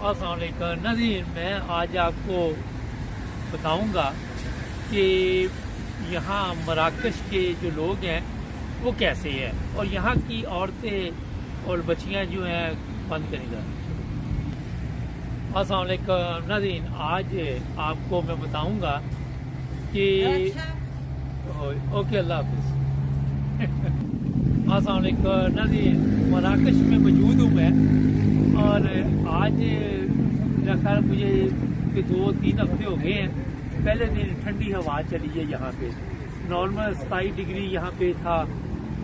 अस्सलाम वालेकुम नज़ीर, मैं आज आपको बताऊंगा कि यहाँ मराकश के जो लोग हैं वो कैसे हैं और यहाँ की औरतें और बच्चियाँ जो हैं बंद करेगा। अस्सलाम वालेकुम नज़ीर, आज आपको मैं बताऊंगा कि ओके अल्लाह हाफिज़। अस्सलाम वालेकुम नज़ीर, मराकश में मौजूद हूँ मैं और आज मेरा ख्याल मुझे 2-3 हफ्ते हो गए हैं। पहले दिन ठंडी हवा चली है यहाँ पे, नॉर्मल 27 डिग्री यहाँ पे था,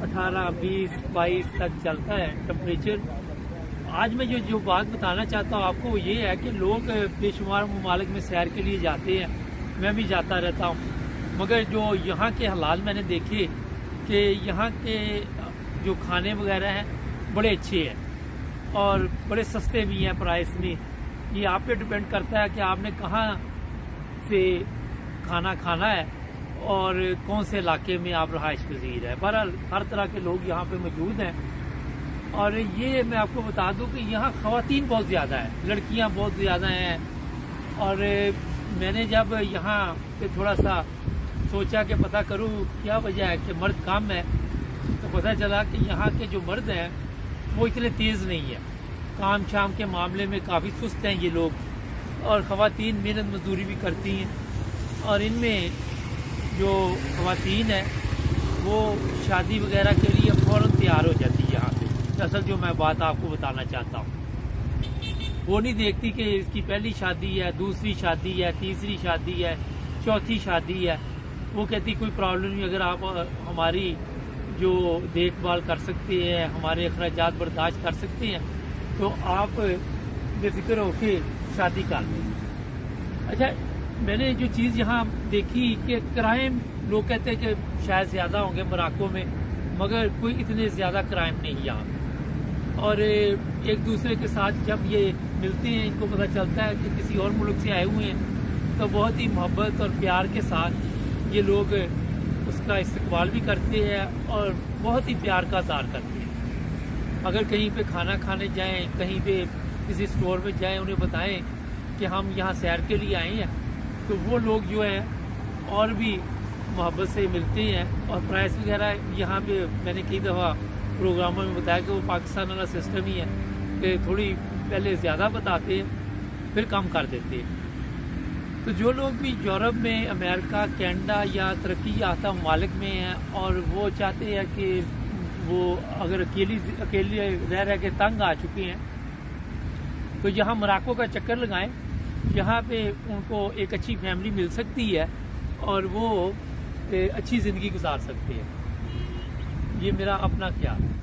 18, 20, 22 तक चलता है टेम्परेचर। आज मैं जो बात बताना चाहता हूँ आपको वो ये है कि लोग बेशुमार ममालिक में सैर के लिए जाते हैं, मैं भी जाता रहता हूँ, मगर जो यहाँ के हालात मैंने देखे कि यहाँ के जो खाने वगैरह हैं बड़े अच्छे हैं और बड़े सस्ते भी हैं प्राइस में। ये आप पे डिपेंड करता है कि आपने कहाँ से खाना खाना है और कौन से इलाके में आप रहाइश पजीर है। बहरहाल हर तरह के लोग यहाँ पे मौजूद हैं और ये मैं आपको बता दूं कि यहाँ ख़वातीन बहुत ज़्यादा है, लड़कियाँ बहुत ज़्यादा हैं। और मैंने जब यहाँ पे थोड़ा सा सोचा कि पता करूँ क्या वजह है कि मर्द कम है, तो पता चला कि यहाँ के जो मर्द हैं वो इतने तेज़ नहीं है, काम शाम के मामले में काफ़ी सुस्त हैं ये लोग, और ख़वातीन मेहनत मजदूरी भी करती हैं। और इनमें जो ख़वातीन है वो शादी वगैरह के लिए फ़ौरन तैयार हो जाती है यहाँ पे। असल जो मैं बात आपको बताना चाहता हूँ, वो नहीं देखती कि इसकी पहली शादी है, दूसरी शादी है, तीसरी शादी है, चौथी शादी है। वो कहती कोई प्रॉब्लम नहीं, अगर आप हमारी जो देखभाल कर सकते हैं, हमारे अखराजात बर्दाश्त कर सकते हैं, तो आप बेफिक्र होके शादी कर लें। अच्छा, मैंने जो चीज़ यहाँ देखी कि क्राइम, लोग कहते हैं कि शायद ज़्यादा होंगे मोरक्को में, मगर कोई इतने ज़्यादा क्राइम नहीं यहाँ। और एक दूसरे के साथ जब ये मिलते हैं, इनको पता चलता है कि किसी और मुल्क से आए हुए हैं, तो बहुत ही मोहब्बत और प्यार के साथ ये लोग उसका इस्तकबाल भी करते हैं और बहुत ही प्यार का इज़हार करते हैं। अगर कहीं पे खाना खाने जाएं, कहीं पे किसी स्टोर में जाएं, उन्हें बताएं कि हम यहाँ सैर के लिए आए हैं, तो वो लोग जो हैं और भी मोहब्बत से मिलते हैं। और प्राइस वगैरह यहाँ पे मैंने कई दफ़ा प्रोग्रामों में बताया कि वो पाकिस्तान वाला सिस्टम ही है कि थोड़ी पहले ज़्यादा बताते हैं फिर कम कर देते हैं। तो जो लोग भी यूरोप में, अमेरिका, कनाडा या तरक्की याफ्ता ममालिक में हैं और वो चाहते हैं कि वो अगर अकेले रह रह के तंग आ चुके हैं, तो यहाँ मोरक्को का चक्कर लगाएं। यहाँ पे उनको एक अच्छी फैमिली मिल सकती है और वो अच्छी ज़िंदगी गुजार सकते हैं। ये मेरा अपना ख्याल है।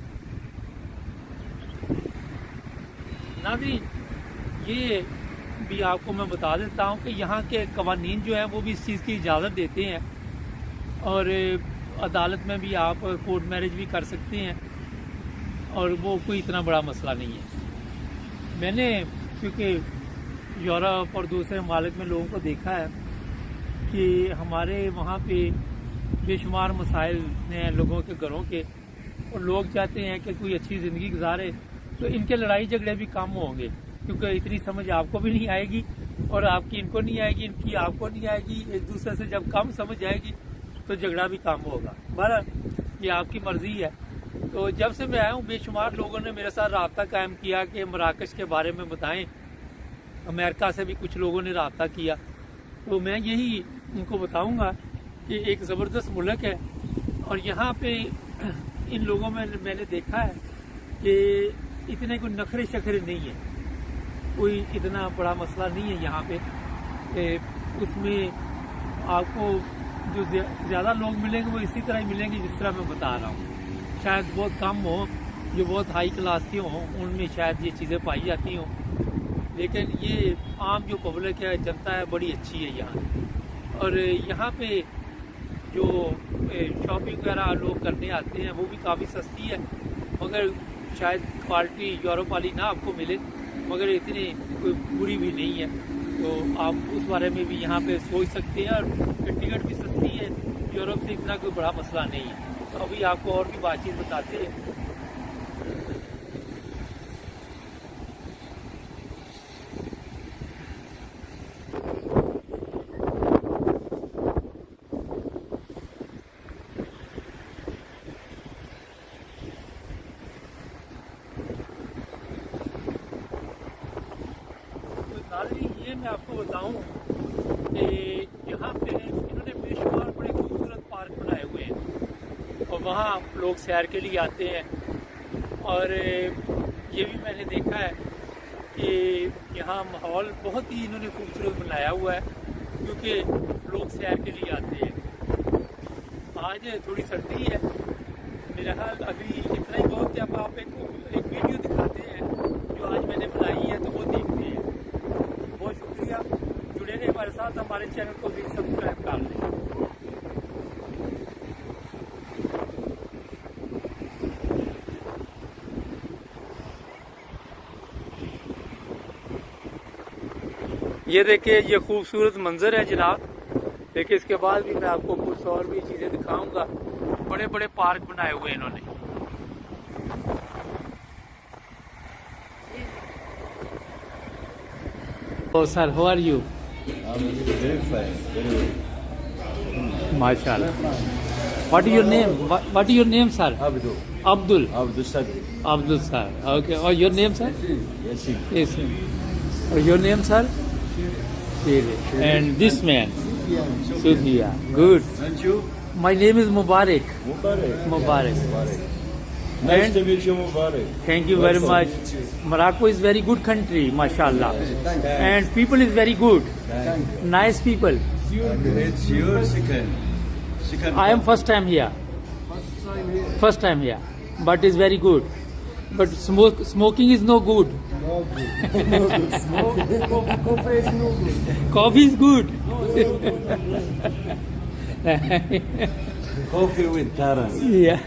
नाज़रीन, ये भी आपको मैं बता देता हूँ कि यहाँ के कवानीन जो हैं वो भी इस चीज़ की इजाज़त देते हैं और अदालत में भी आप कोर्ट मैरिज भी कर सकते हैं और वो कोई इतना बड़ा मसला नहीं है। मैंने क्योंकि यूरोप और दूसरे ममालिक में लोगों को देखा है कि हमारे वहाँ पे बेशुमार मसाइल हैं लोगों के घरों के, और लोग चाहते हैं कि कोई अच्छी ज़िंदगी गुजारे, तो इनके लड़ाई झगड़े भी कम होंगे, क्योंकि इतनी समझ आपको भी नहीं आएगी और आपकी इनको नहीं आएगी, इनकी आपको नहीं आएगी। एक दूसरे से जब कम समझ आएगी तो झगड़ा भी कम होगा। बहरहाल ये आपकी मर्जी है। तो जब से मैं आया हूँ बेशुमार लोगों ने मेरे साथ रब्ता कायम किया कि मराकश के बारे में बताएं। अमेरिका से भी कुछ लोगों ने रब्ता किया, तो मैं यही उनको बताऊँगा कि एक ज़बरदस्त मुल्क है और यहाँ पे इन लोगों में मैंने देखा है कि इतने कोई नखरे शखरे नहीं है, कोई इतना बड़ा मसला नहीं है यहाँ पे। उसमें आपको जो ज़्यादा लोग मिलेंगे वो इसी तरह ही मिलेंगे जिस तरह मैं बता रहा हूँ। शायद बहुत कम हो जो बहुत हाई क्लास के हों, उनमें शायद ये चीज़ें पाई जाती हों, लेकिन ये आम जो पब्लिक है, जनता है, बड़ी अच्छी है यहाँ। और यहाँ पे जो शॉपिंग वगैरह लोग करने आते हैं वो भी काफ़ी सस्ती है, मगर शायद क्वालिटी यूरोप वाली ना आपको मिले, मगर इतनी कोई बुरी भी नहीं है। तो आप उस बारे में भी यहाँ पे सोच सकते हैं। और टिकट भी सस्ती है, यूरोप से इतना कोई बड़ा मसला नहीं है। तो अभी आपको और भी बातचीत बताते हैं। नाज़रीन ये मैं आपको बताऊं कि यहाँ पे इन्होंने बेशुमार बड़े खूबसूरत पार्क बनाए हुए हैं और वहाँ लोग सैर के लिए आते हैं। और ये भी मैंने देखा है कि यहाँ माहौल बहुत ही इन्होंने खूबसूरत बनाया हुआ है क्योंकि लोग सैर के लिए आते हैं। आज थोड़ी सर्दी है, मेरा ख्याल अभी इतना ही बहुत कि अब आप एक वीडियो दिखाते हैं जो आज मैंने बनाई है तो वो देखते हैं। बहुत शुक्रिया, जुड़े रहे हमारे साथ, हमारे चैनल को भी सब्सक्राइब कर लें। ये देखिए ये खूबसूरत मंजर है जनाब। देखिए इसके बाद भी मैं आपको कुछ और भी चीज़ें दिखाऊंगा। बड़े बड़े पार्क बनाए हुए इन्होंने। Oh sir, how are you? Very fine, very well. Mashallah. What is your name? What is your name, sir? Abdul. Abdul. Abdul Sadi. Abdul sir. Okay. Or your name, sir? Yes, Yes. Or your name, sir? And this man? Sufia. Good. And you? My name is Mubarak. Mubarak. Mubarak. Nice And- to meet you, Mubarak. Thank you very much. Morocco is very good country, mashallah. And people is very good. Nice people. It's your second. I am first time here. First time here. But it's very good. But smoking is no good. Coffee is good. Coffee with Taran. Yeah.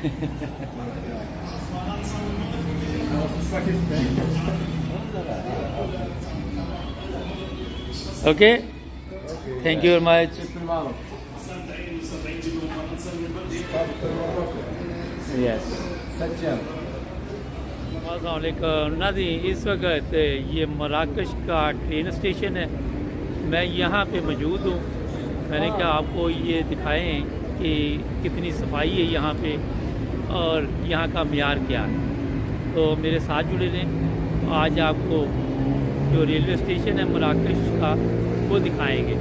Okay. Thank you very much. Yes. अस्सलामुअलैकुम नाज़रीन, इस वक्त ये मराकश का train station है। मैं यहाँ पे मौजूद हूँ। मैंने कहा आपको ये दिखाएं कि कितनी सफाई है यहाँ पे और यहाँ का मियार क्या है। तो मेरे साथ जुड़े रहें। आज आपको जो रेलवे स्टेशन है मराकश का वो दिखाएंगे।